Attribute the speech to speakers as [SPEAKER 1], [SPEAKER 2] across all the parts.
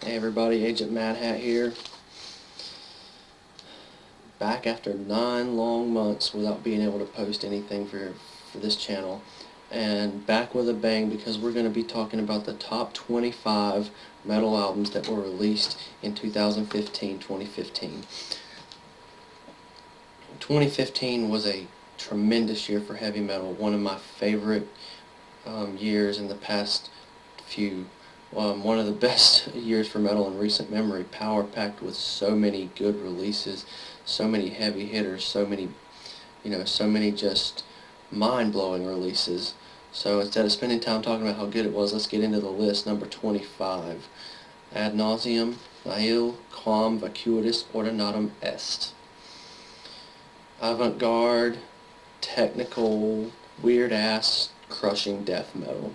[SPEAKER 1] Hey everybody, Agent Mad Hat here. Back after 9 long months without being able to post anything for this channel. And back with a bang because we're going to be talking about the top 25 metal albums that were released in 2015. 2015 was a tremendous year for heavy metal, one of my favorite years in the past few. One of the best years for metal in recent memory, power-packed with so many good releases, so many heavy hitters, so many just mind-blowing releases. So instead of spending time talking about how good it was, let's get into the list. Number 25, Ad Nauseam, Nihil Quam Vacuitas Ordinatum Est. Avant-garde, technical, weird-ass, crushing death metal.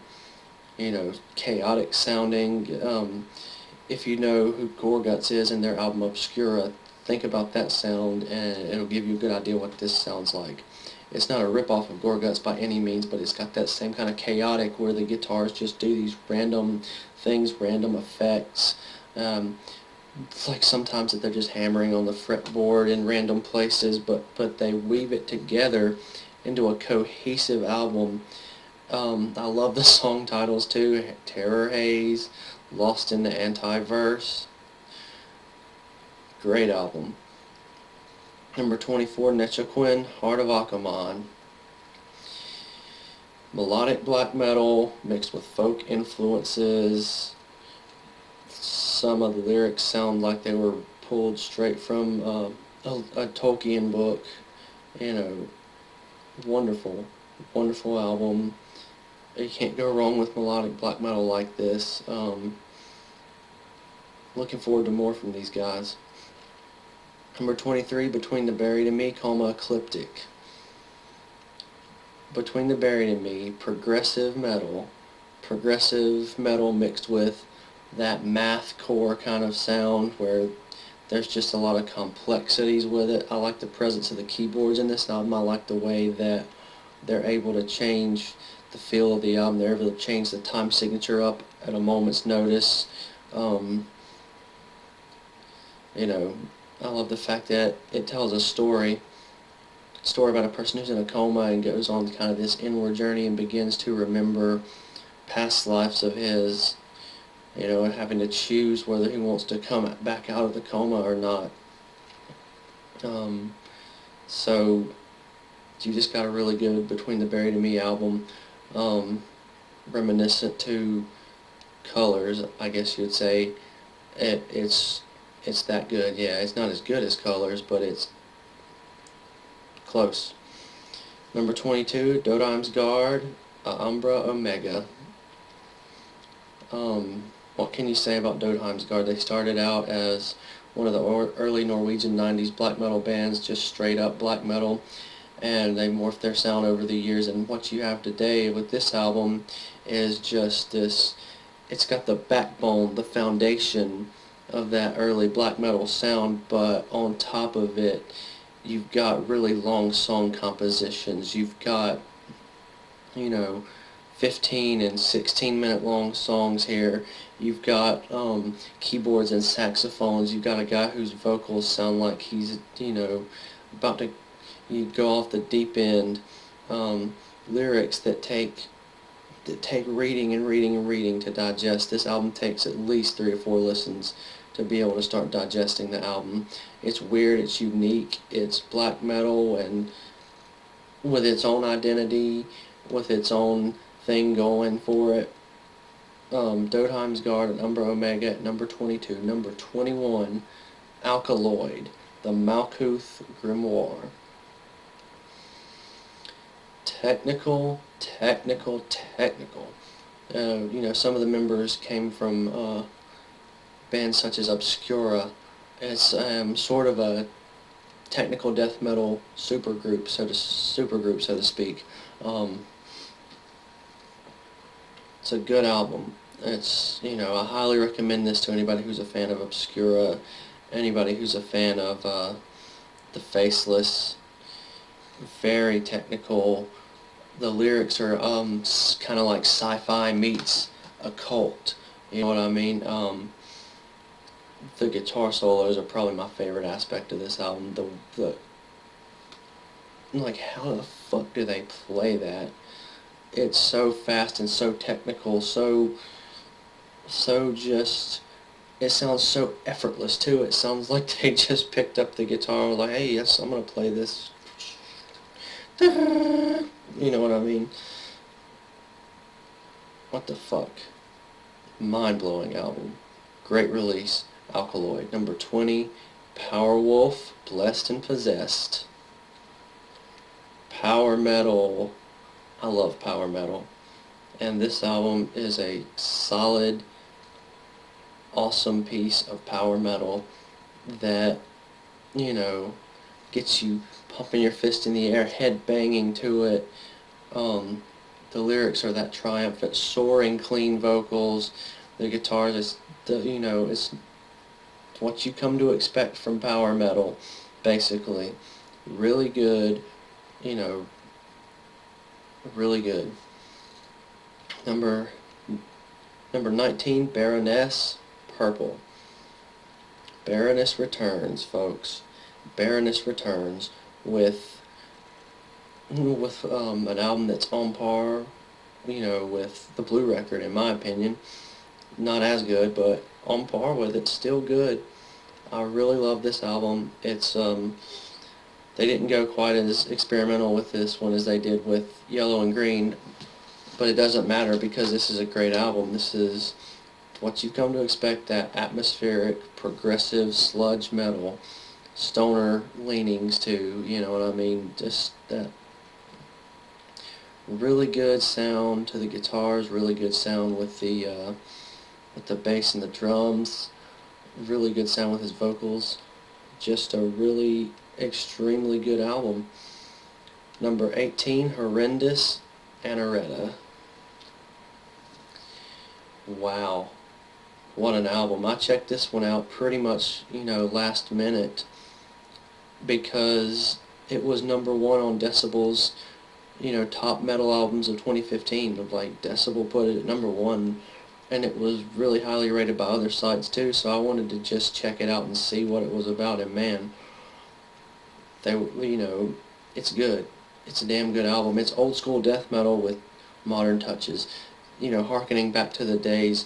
[SPEAKER 1] Chaotic sounding. If you know who Gorguts is and their album Obscura, think about that sound and it'll give you a good idea what this sounds like. It's not a rip-off of Gorguts by any means, but it's got that same kind of chaotic where the guitars just do these random things, random effects. It's like sometimes that they're just hammering on the fretboard in random places, but they weave it together into a cohesive album. I love the song titles too. Terror Haze, Lost in the Antiverse. Great album. Number 24, Nechoquin, Heart of Achaemon. Melodic black metal mixed with folk influences. Some of the lyrics sound like they were pulled straight from a Tolkien book. Wonderful, wonderful album. You can't go wrong with melodic black metal like this. Looking forward to more from these guys. Number 23, Between the Buried and Me, Coma Ecliptic. Between the Buried and Me, progressive metal mixed with that mathcore kind of sound where there's just a lot of complexities with it. I like the presence of the keyboards in this album. I like the way that they're able to change the feel of the album. They're able to change the time signature up at a moment's notice. I love the fact that it tells a story about a person who's in a coma and goes on kind of this inward journey and begins to remember past lives of his, and having to choose whether he wants to come back out of the coma or not. So you just got a really good Between the Buried and Me album, reminiscent to Colors, I guess you would say. It's that good. Yeah, it's not as good as Colors, but it's close. Number 22, Dodheim's Guard, Umbra Omega. What can you say about Dodheim's Guard? They started out as one of the early Norwegian 90s black metal bands, just straight up black metal, and they morphed their sound over the years, and what you have today with this album is just this. It's got the backbone, the foundation of that early black metal sound, but on top of it you've got really long song compositions. You've got 15 and 16 minute long songs here. You've got keyboards and saxophones. You've got a guy whose vocals sound like he's about to go off the deep end. Lyrics that take reading and reading and reading to digest. This album takes at least 3 or 4 listens to be able to start digesting the album. It's weird, it's unique, it's black metal, and with its own identity, with its own thing going for it. Dodheim's Guard and Umbra Omega at number 22. Number 21, Alkaloid, the Malkuth Grimoire. Technical. Some of the members came from bands such as Obscura. It's sort of a technical death metal supergroup, so to speak. It's a good album. I highly recommend this to anybody who's a fan of Obscura, anybody who's a fan of The Faceless. Very technical. The lyrics are kind of like sci-fi meets occult. You know what I mean? the guitar solos are probably my favorite aspect of this album. The like, how the fuck do they play that? It's so fast and so technical, so just, it sounds so effortless too. It sounds like they just picked up the guitar and were like, hey, yes, I'm gonna play this. You know what I mean? What the fuck? Mind-blowing album. Great release. Alkaloid. Number 20, Powerwolf, Blessed and Possessed. Power metal. I love power metal. And this album is a solid, awesome piece of power metal that, you know, gets you pumping your fist in the air, head banging to it. The lyrics are that triumphant, soaring, clean vocals. The guitars is, it's what you come to expect from power metal, basically. Really good, you know, really good. Number 19, Baroness, Purple. Baroness returns, folks. Baroness returns with an album that's on par, with the Blue record, in my opinion. Not as good, but on par with it. Still good. I really love this album. It's they didn't go quite as experimental with this one as they did with Yellow and Green, but it doesn't matter because this is a great album. This is what you've come to expect, that atmospheric, progressive sludge metal, stoner leanings to, you know what I mean? Just that really good sound to the guitars, really good sound with the bass and the drums, really good sound with his vocals. Just a really extremely good album. Number 18, Horrendous, Anaretta. Wow, what an album. I checked this one out pretty much, last minute because it was number 1 on Decibel's, top metal albums of 2015. Like, Decibel put it at number 1, and it was really highly rated by other sites too, so I wanted to just check it out and see what it was about, and man, it's good. It's a damn good album. It's old school death metal with modern touches, harkening back to the days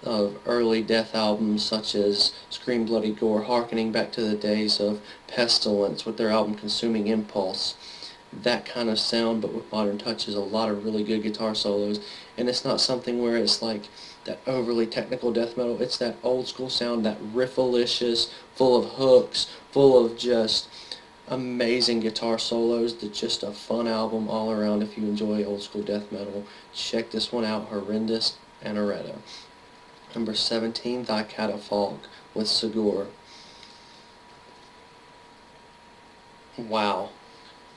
[SPEAKER 1] of early death albums such as Scream Bloody Gore, harkening back to the days of Pestilence with their album Consuming Impulse. That kind of sound, but with modern touches. A lot of really good guitar solos, and it's not something where it's like that overly technical death metal. It's that old school sound, that riffalicious, full of hooks, full of just amazing guitar solos. That's just a fun album all around. If you enjoy old school death metal, check this one out. Horrendous, Anaretta. Number 17, Thy Catafalque with Sigur. Wow.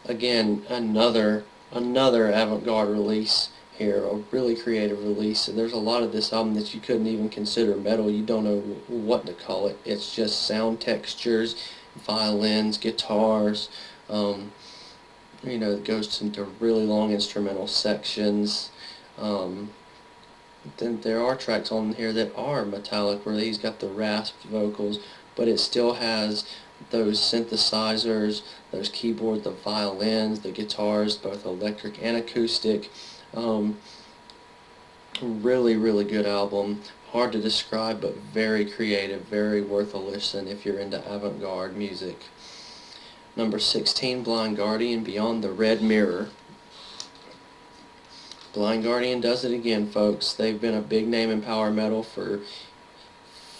[SPEAKER 1] Again, another avant-garde release here, a really creative release. And there's a lot of this album that you couldn't even consider metal. You don't know what to call it. It's just sound textures, violins, guitars. It goes into really long instrumental sections. Then there are tracks on here that are metallic, where he's got the rasped vocals, but it still has those synthesizers, those keyboards, the violins, the guitars, both electric and acoustic. Really, really good album. Hard to describe, but very creative, very worth a listen if you're into avant-garde music. Number 16, Blind Guardian, Beyond the Red Mirror. Blind Guardian does it again, folks. They've been a big name in power metal for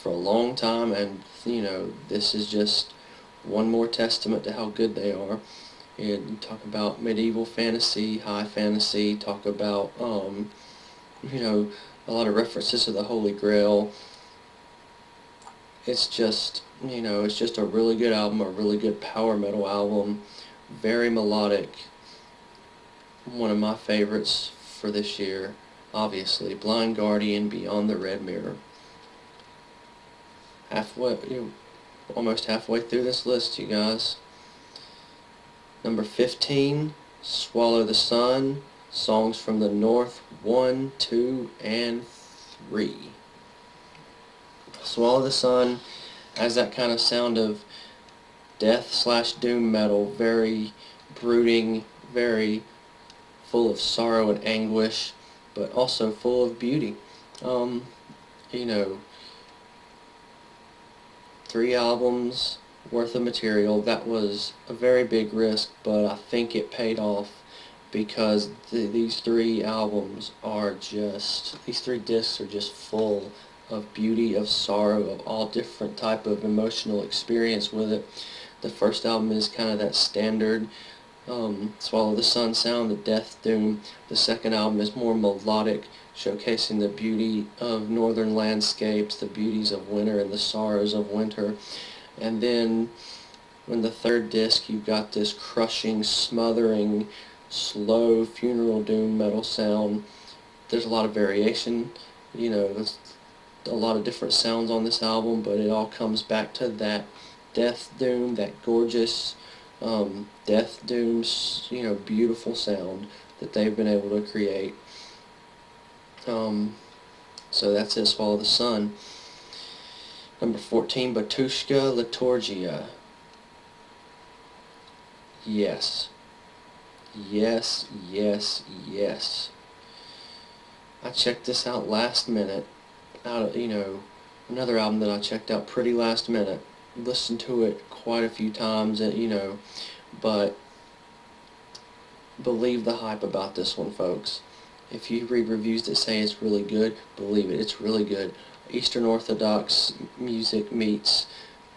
[SPEAKER 1] a long time, and this is just one more testament to how good they are. And talk about medieval fantasy, high fantasy, talk about a lot of references to the Holy Grail. It's just a really good album, a really good power metal album, very melodic. One of my favorites for this year, obviously. Blind Guardian, Beyond the Red Mirror. Almost halfway through this list, you guys. Number 15, Swallow the Sun, Songs from the North 1, 2, and 3. Swallow the Sun has that kind of sound of death slash doom metal, very brooding, very full of sorrow and anguish, but also full of beauty. Um, you know, 3 albums worth of material. That was a very big risk, but I think it paid off because these 3 albums are just, these 3 discs are just full of beauty, of sorrow, of all different type of emotional experience with it. The first album is kind of that standard Swallow the Sun sound, the death doom. The second album is more melodic, showcasing the beauty of northern landscapes, the beauties of winter and the sorrows of winter. And then in the third disc you've got this crushing, smothering, slow funeral doom metal sound. There's a lot of variation, there's a lot of different sounds on this album, but it all comes back to that death doom, that gorgeous death doom's beautiful sound that they've been able to create. So that's it, Swallow the Sun. Number 14, Batushka Liturgia. Yes. Yes, yes, yes. I checked this out last minute. Another album that I checked out pretty last minute. Listened to it quite a few times, but believe the hype about this one, folks. If you read reviews that say it's really good, believe it. It's really good. Eastern Orthodox music meets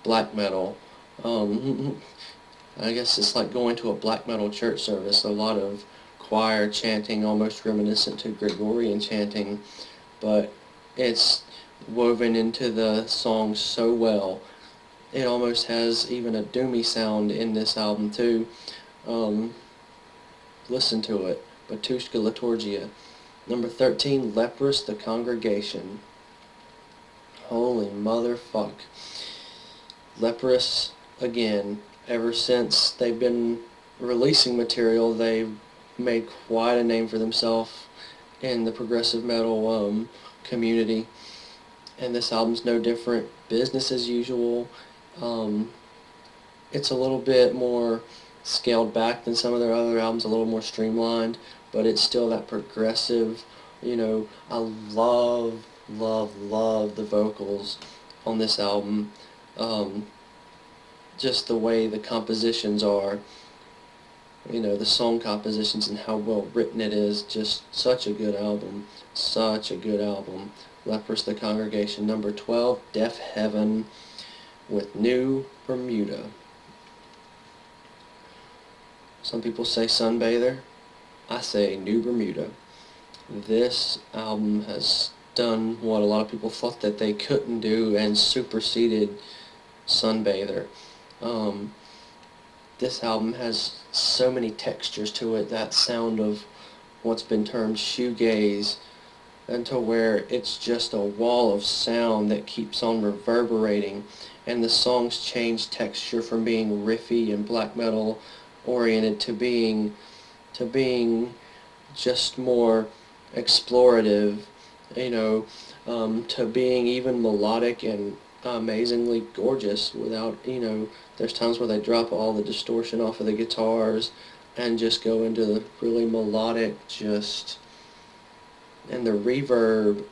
[SPEAKER 1] black metal. I guess it's like going to a black metal church service. A lot of choir chanting, almost reminiscent to Gregorian chanting, but it's woven into the song so well. It almost has even a doomy sound in this album too. Listen to it. Batushka Liturgia. Number 13, Leprous, The Congregation. Holy motherfuck. Leprous, again, ever since they've been releasing material, they've made quite a name for themselves in the progressive metal community. And this album's no different. Business as usual. It's a little bit more scaled back than some of their other albums, a little more streamlined, but it's still that progressive, I love the vocals on this album. Just the way the compositions are, the song compositions and how well written it is, just such a good album, such a good album. Leprous, The Congregation. Number 12, Deafheaven with New Bermuda. Some people say Sunbather. I say New Bermuda. This album has done what a lot of people thought that they couldn't do and superseded Sunbather. This album has so many textures to it, that sound of what's been termed shoegaze, until where it's just a wall of sound that keeps on reverberating, and the songs change texture from being riffy and black metal oriented to being just more explorative, to being even melodic and amazingly gorgeous without, there's times where they drop all the distortion off of the guitars and just go into the really melodic, and the reverb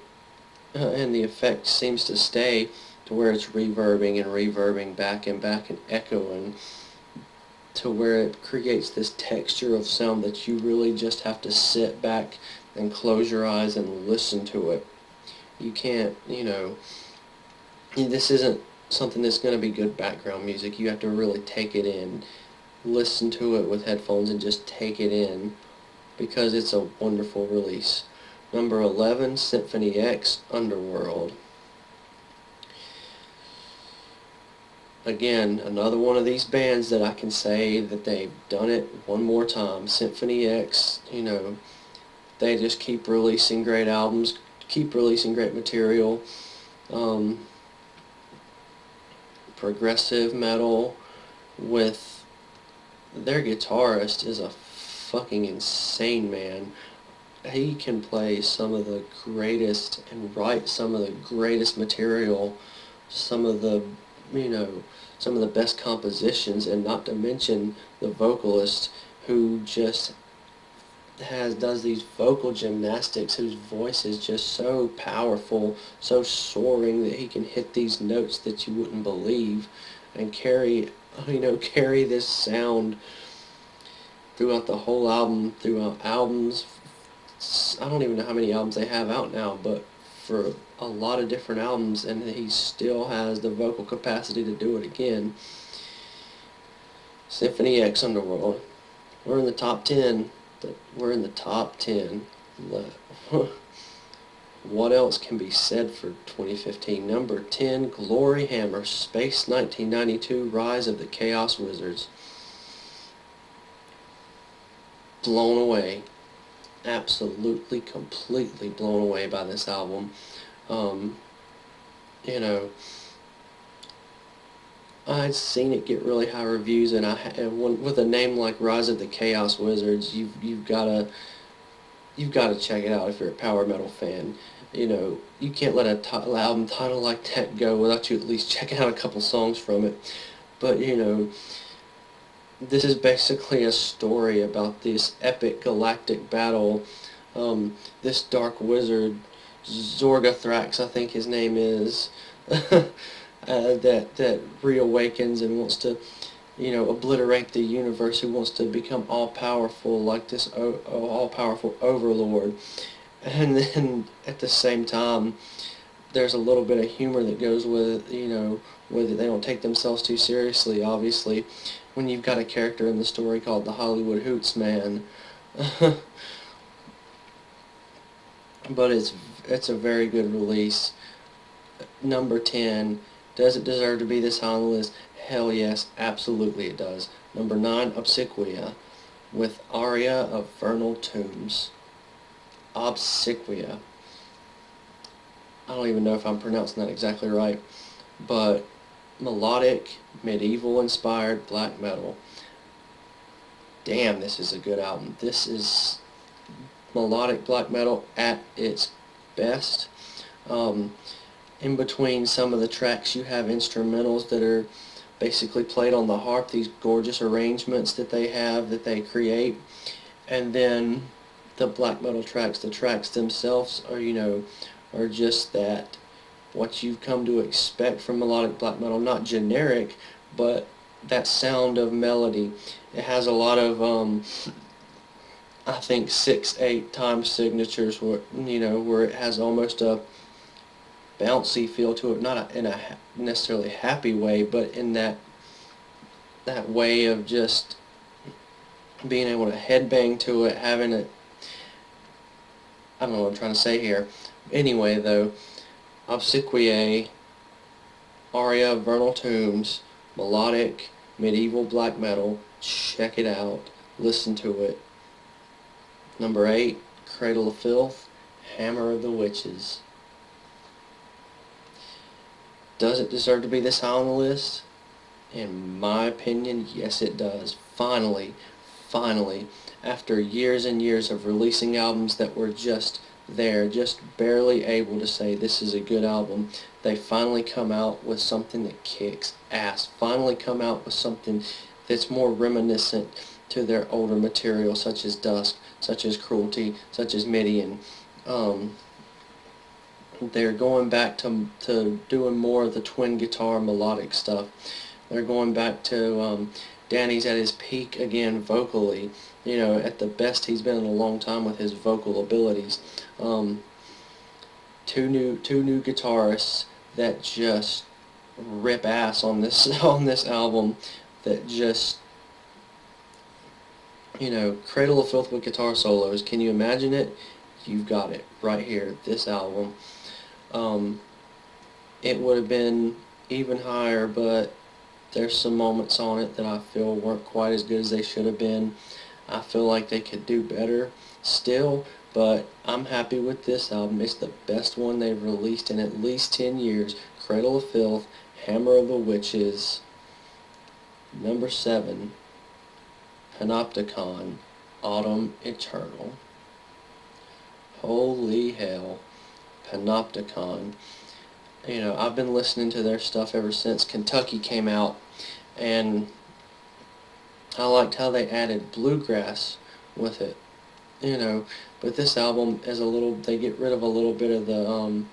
[SPEAKER 1] and the effect seems to stay to where it's reverbing back and echoing, to where it creates this texture of sound that you really just have to sit back and close your eyes and listen to it. You can't, this isn't something that's going to be good background music. You have to really take it in, listen to it with headphones and just take it in, because it's a wonderful release. Number 11, Symphony X, Underworld. Again, another one of these bands that I can say that they've done it one more time. Symphony X, they just keep releasing great albums, keep releasing great material. Progressive metal with their guitarist is a fucking insane man. He can play some of the greatest and write some of the greatest material, some of the some of the best compositions, and not to mention the vocalist who just does these vocal gymnastics, whose voice is just so powerful, so soaring, that he can hit these notes that you wouldn't believe and carry this sound throughout the whole album, throughout albums. I don't even know how many albums they have out now, but for a lot of different albums, and he still has the vocal capacity to do it again. Symphony X Underworld. We're in the top 10. We're in the top 10. What else can be said for 2015? Number 10, Glory Hammer, Space 1992, Rise of the Chaos Wizards. Blown away. Absolutely, completely blown away by this album. I'd seen it get really high reviews, and with a name like Rise of the Chaos Wizards, you've got to check it out if you're a power metal fan. You can't let an album title like that go without you at least checking out a couple songs from it. But this is basically a story about this epic galactic battle. This dark wizard, Zorgothrax, I think his name is, that reawakens and wants to, obliterate the universe, who wants to become all-powerful like this all-powerful overlord. And then at the same time, there's a little bit of humor that goes with it, with it. They don't take themselves too seriously, obviously, when you've got a character in the story called the Hollywood Hoots Man. But it's a very good release. Number 10. Does it deserve to be this high on the list? Hell yes, absolutely it does. Number 9, Obsequia, with Aria of Vernal Tombs. Obsequia. I don't even know if I'm pronouncing that exactly right, but melodic, medieval-inspired black metal. Damn, this is a good album. This is melodic black metal at its best. In between some of the tracks, you have instrumentals that are basically played on the harp, these gorgeous arrangements that they create, and then the black metal tracks, the tracks themselves are just that, what you've come to expect from melodic black metal. Not generic, but that sound of melody. It has a lot of I think 6/8 time signatures where it has almost a bouncy feel to it, not in a necessarily happy way, but in that way of just being able to headbang to it, having it. I don't know what I'm trying to say here. Anyway, though, Obsequiae, Aria of Vernal Tombs, melodic, medieval black metal. Check it out. Listen to it. Number 8, Cradle of Filth, Hammer of the Witches. Does it deserve to be this high on the list? In my opinion, yes it does. Finally, after years and years of releasing albums that were just there, just barely able to say this is a good album, they finally come out with something that kicks ass. Finally come out with something that's more reminiscent to their older material, such as Dusk, such as Cruelty, such as Midian. They're going back to doing more of the twin guitar melodic stuff. They're going back to Danny's at his peak again vocally. At the best he's been in a long time with his vocal abilities. Two new guitarists that just rip ass on this album. That just Cradle of Filth with guitar solos. Can you imagine it? You've got it right here. This album. It would have been even higher, but there's some moments on it that I feel weren't quite as good as they should have been. I feel like they could do better still, but I'm happy with this album. It's the best one they've released in at least 10 years. Cradle of Filth, Hammer of the Witches. Number 7, Panopticon, Autumn Eternal. Holy hell. Panopticon. You know, I've been listening to their stuff ever since Kentucky came out, and I liked how they added bluegrass with it. You know, but this album is a little, they get rid of a little bit of the,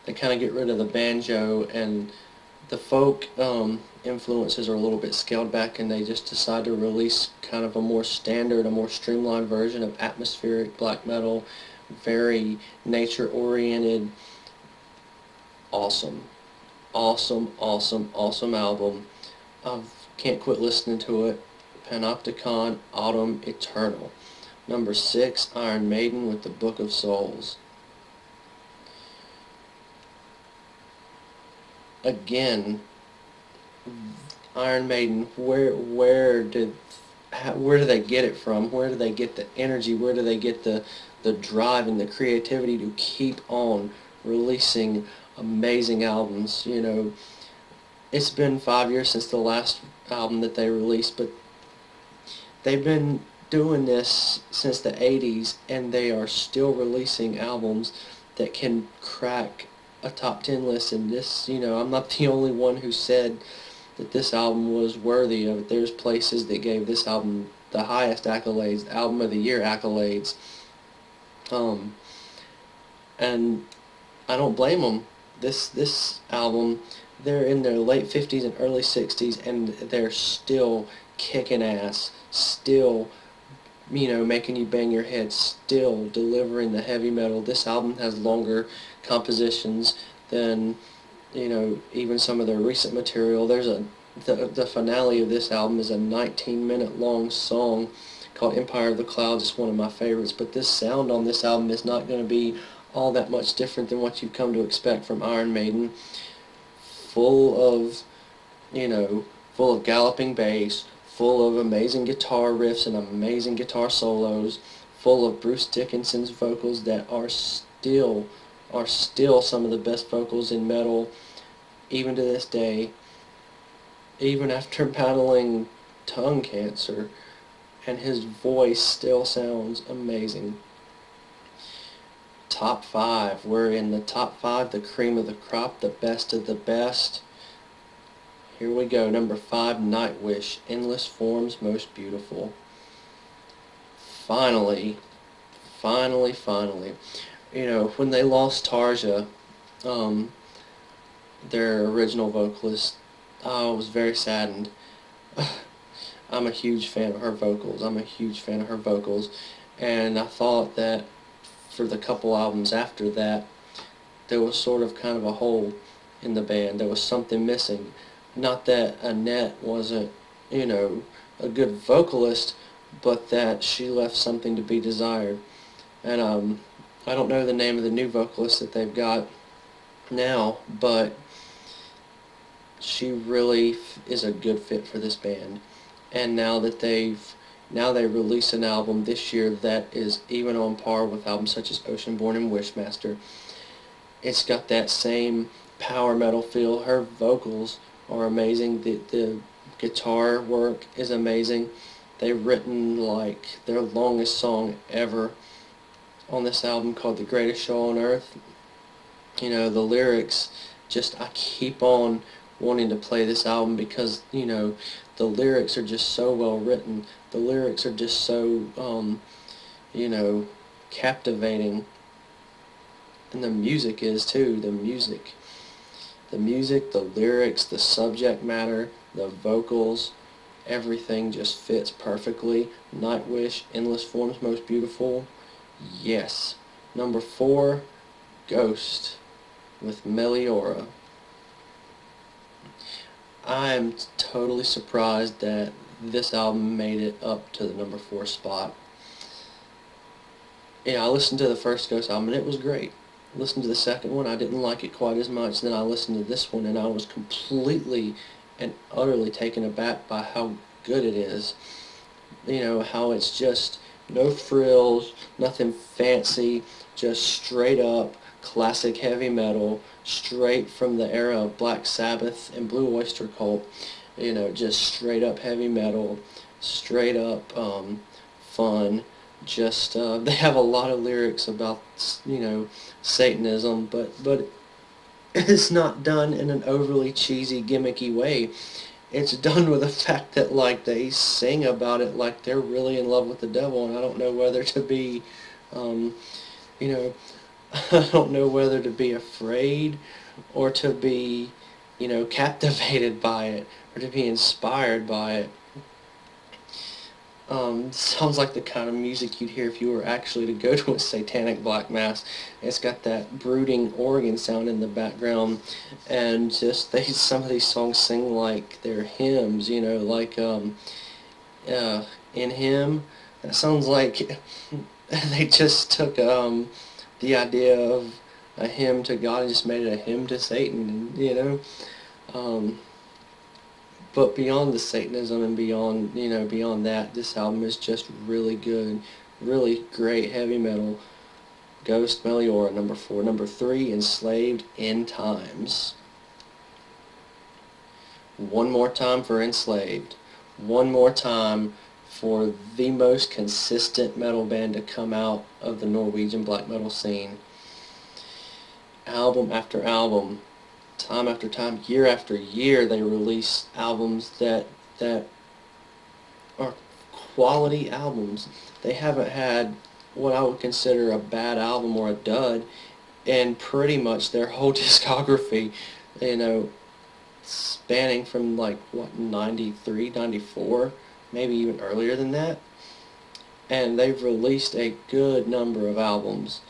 [SPEAKER 1] they kind of get rid of the banjo, and the folk influences are a little bit scaled back, and they just decide to release kind of a more standard, a more streamlined version of atmospheric black metal, very nature oriented. Awesome, awesome, awesome, awesome album. I can't quit listening to it. Panopticon Autumn Eternal. Number 6, Iron Maiden with the Book of Souls. Again, Iron Maiden, where do they get it from? Where do they get the energy? Where do they get the drive and the creativity to keep on releasing amazing albums? You know, it's been 5 years since the last album that they released, but they've been doing this since the 80s, and they are still releasing albums that can crack a top 10 list. And this, you know, I'm not the only one who said that this album was worthy of it. There's places that gave this album the highest accolades, Album of the Year accolades. Um, and I don't blame them. This album, they're in their late 50s and early 60s, and they're still kicking ass, still, you know, making you bang your head, still delivering the heavy metal. This album has longer compositions than, you know, even some of their recent material. The finale of this album is a 19-minute long song called Empire of the Clouds. It's one of my favorites, but this sound on this album is not going to be all that much different than what you've come to expect from Iron Maiden. Full of, you know, full of galloping bass, full of amazing guitar riffs and amazing guitar solos, full of Bruce Dickinson's vocals that are still some of the best vocals in metal, even to this day, even after battling tongue cancer, and his voice still sounds amazing. Top 5. We're in the top 5, the cream of the crop, the best of the best. Here we go. Number 5, Nightwish, Endless Forms Most Beautiful. Finally, finally. You know, when they lost Tarja, their original vocalist, I was very saddened. I'm a huge fan of her vocals. And I thought that for the couple albums after that, there was sort of kind of a hole in the band. There was something missing. Not that Annette wasn't, you know, a good vocalist, but that she left something to be desired. And I don't know the name of the new vocalist that they've got now, but she really is a good fit for this band. And now they release an album this year that is even on par with albums such as Oceanborn and Wishmaster. It's got that same power metal feel. Her vocals are amazing. The guitar work is amazing. They've written like their longest song ever on this album called The Greatest Show on Earth. You know, the lyrics, just, I keep on wanting to play this album because, you know, the lyrics are just so well written. The lyrics are just so, you know, captivating. And the music is too. The music, the lyrics, the subject matter, the vocals, everything just fits perfectly. Nightwish, Endless Forms Most Beautiful. Yes. Number 4, Ghost with Meliora. I'm totally surprised that this album made it up to the number 4 spot. Yeah, I listened to the first Ghost album and it was great. I listened to the second one, I didn't like it quite as much. Then I listened to this one and I was completely and utterly taken aback by how good it is. You know, how it's just no frills, nothing fancy, just straight up classic heavy metal, straight from the era of Black Sabbath and Blue Oyster Cult. You know, just straight up heavy metal, straight up fun. Just they have a lot of lyrics about, you know, Satanism, but it's not done in an overly cheesy, gimmicky way. It's done with the fact that like they sing about it like they're really in love with the devil, and I don't know whether to be, um, you know, I don't know whether to be afraid or to be, captivated by it or to be inspired by it. Sounds like the kind of music you'd hear if you were actually to go to a satanic black mass. It's got that brooding organ sound in the background, and just some of these songs sing like they're hymns, like In Him. That sounds like they just took the idea of a hymn to God and just made it a hymn to Satan, Um, but beyond the Satanism and beyond that, this album is just really good, really great heavy metal. Ghost Meliora, number 4. Number 3, Enslaved End Times. One more time for Enslaved. One more time for the most consistent metal band to come out of the Norwegian black metal scene. Album after album, time after time, year after year, they release albums that are quality albums. They haven't had what I would consider a bad album or a dud in pretty much their whole discography, spanning from like, 93, 94, maybe even earlier than that. And they've released a good number of albums.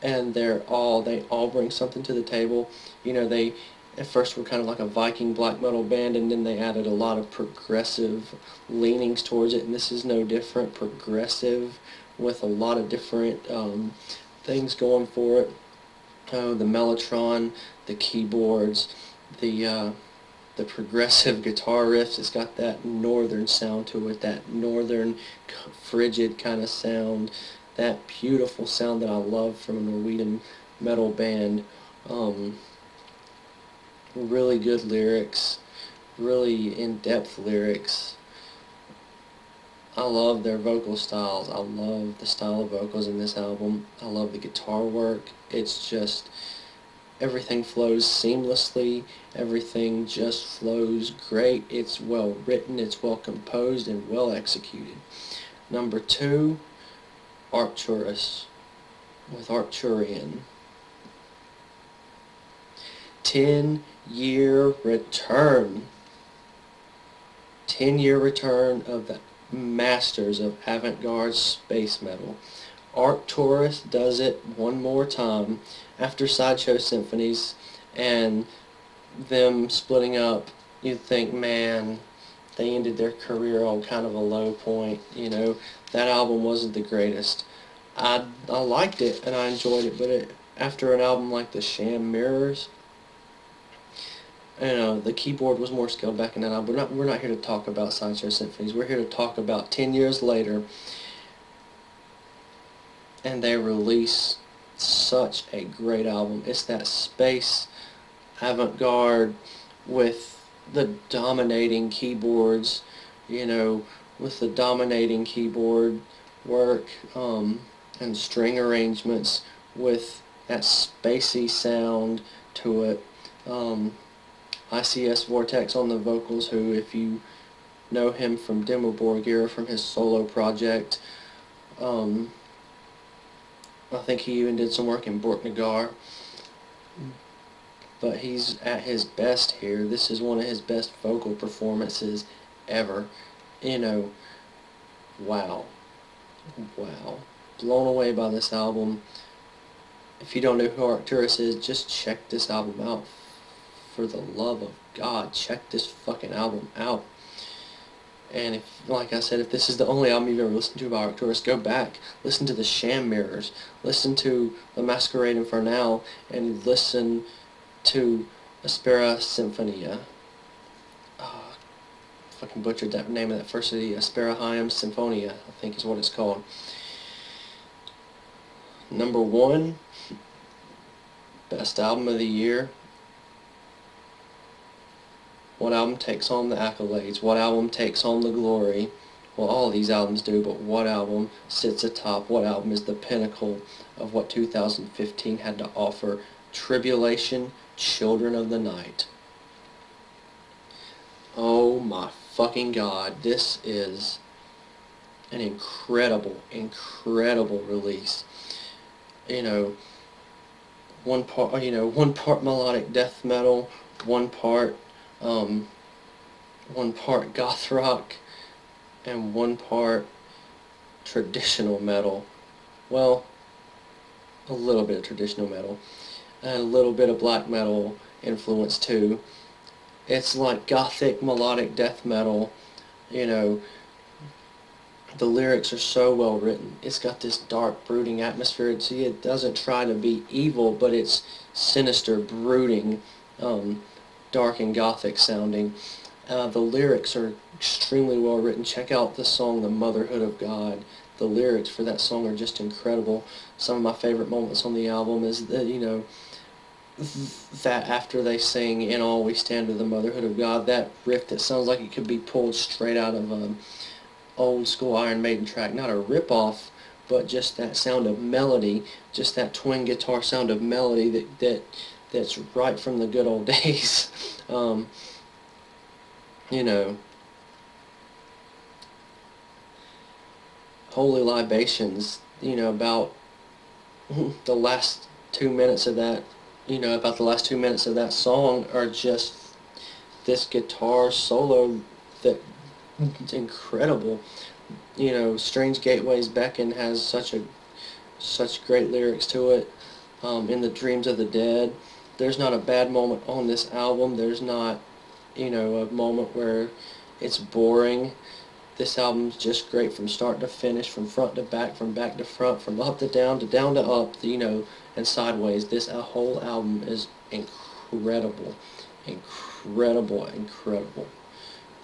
[SPEAKER 1] And they all bring something to the table. They at first were kind of like a Viking black metal band, and then they added a lot of progressive leanings towards it, and this is no different. Progressive with a lot of different things going for it. The mellotron, the keyboards, the progressive guitar riffs. It's got that northern sound to it, that northern frigid kind of sound, that beautiful sound that I love from a Norwegian metal band. Really good lyrics, really in-depth lyrics. I love their vocal styles. I love the style of vocals in this album. I love the guitar work. It's just, everything flows seamlessly. Everything just flows great. It's well written, it's well composed, and well executed. Number 2, Arcturus with Arcturian. 10-year return. 10-year return of the masters of avant-garde space metal. Arcturus does it one more time after Sideshow Symphonies and them splitting up. You'd think, man, they ended their career on kind of a low point. That album wasn't the greatest. I liked it and I enjoyed it, but after an album like The Sham Mirrors, the keyboard was more scaled back in that album. We're not here to talk about Sideshow Symphonies. We're here to talk about 10 years later, and they release such a great album. It's that space avant-garde with the dominating keyboards, with the dominating keyboard work and string arrangements with that spacey sound to it. ICS Vortex on the vocals, who, if you know him from Dimmu Borgir, from his solo project, I think he even did some work in Borknagar. But he's at his best here. This is one of his best vocal performances ever. Wow. Wow. Blown away by this album. If you don't know who Arcturus is, just check this album out. For the love of God, check this fucking album out. And if, like I said, if this is the only album you've ever listened to by Arcturus, go back, listen to The Sham Mirrors, listen to The Masquerade Infernale, and listen to Aspera Symphonia. Fucking butchered that name of that first city. Aspera Symphonia, I think is what it's called. Number 1, best album of the year. What album takes home the accolades? What album takes home the glory? Well, all of these albums do, but what album sits atop? What album is the pinnacle of what 2015 had to offer Tribulation, Children of the Night. Oh my fucking god, this is an incredible, incredible release. You know, one part melodic death metal, one part, um, one part goth rock, and one part traditional metal. Well, a little bit of traditional metal, and a little bit of black metal influence too. It's like gothic melodic death metal, you know. The lyrics are so well written. It's got this dark, brooding atmosphere. See, it doesn't try to be evil, but it's sinister, brooding, dark and gothic sounding. The lyrics are extremely well written. Check out the song "The Motherhood of God." The lyrics for that song are just incredible. Some of my favorite moments on the album is that, that after they sing "In All We Stand with the Motherhood of God," that riff that sounds like it could be pulled straight out of old school Iron Maiden track. Not a rip-off, but just that sound of melody, just that twin guitar sound of melody that's right from the good old days. You know, Holy Libations, about the last 2 minutes of that, about the last 2 minutes of that song are just this guitar solo that's incredible. Strange Gateways Beckon has such great lyrics to it. In the Dreams of the Dead, there's not a bad moment on this album. There's not, a moment where it's boring. This album's just great from start to finish, from front to back, from back to front, from up to down to up, and sideways. This whole album is incredible, incredible, incredible.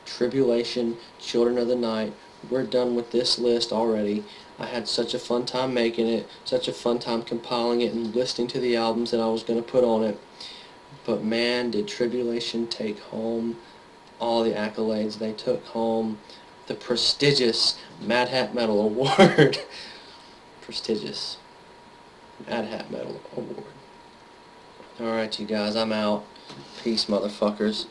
[SPEAKER 1] Tribulation, Children of the Night. We're done with this list already. I had such a fun time making it, such a fun time compiling it and listening to the albums that I was going to put on it. But man, did Tribulation take home all the accolades. They took home the prestigious Mad Hat Metal Award. Prestigious Mad Hat Metal Award. Alright, you guys, I'm out. Peace, motherfuckers.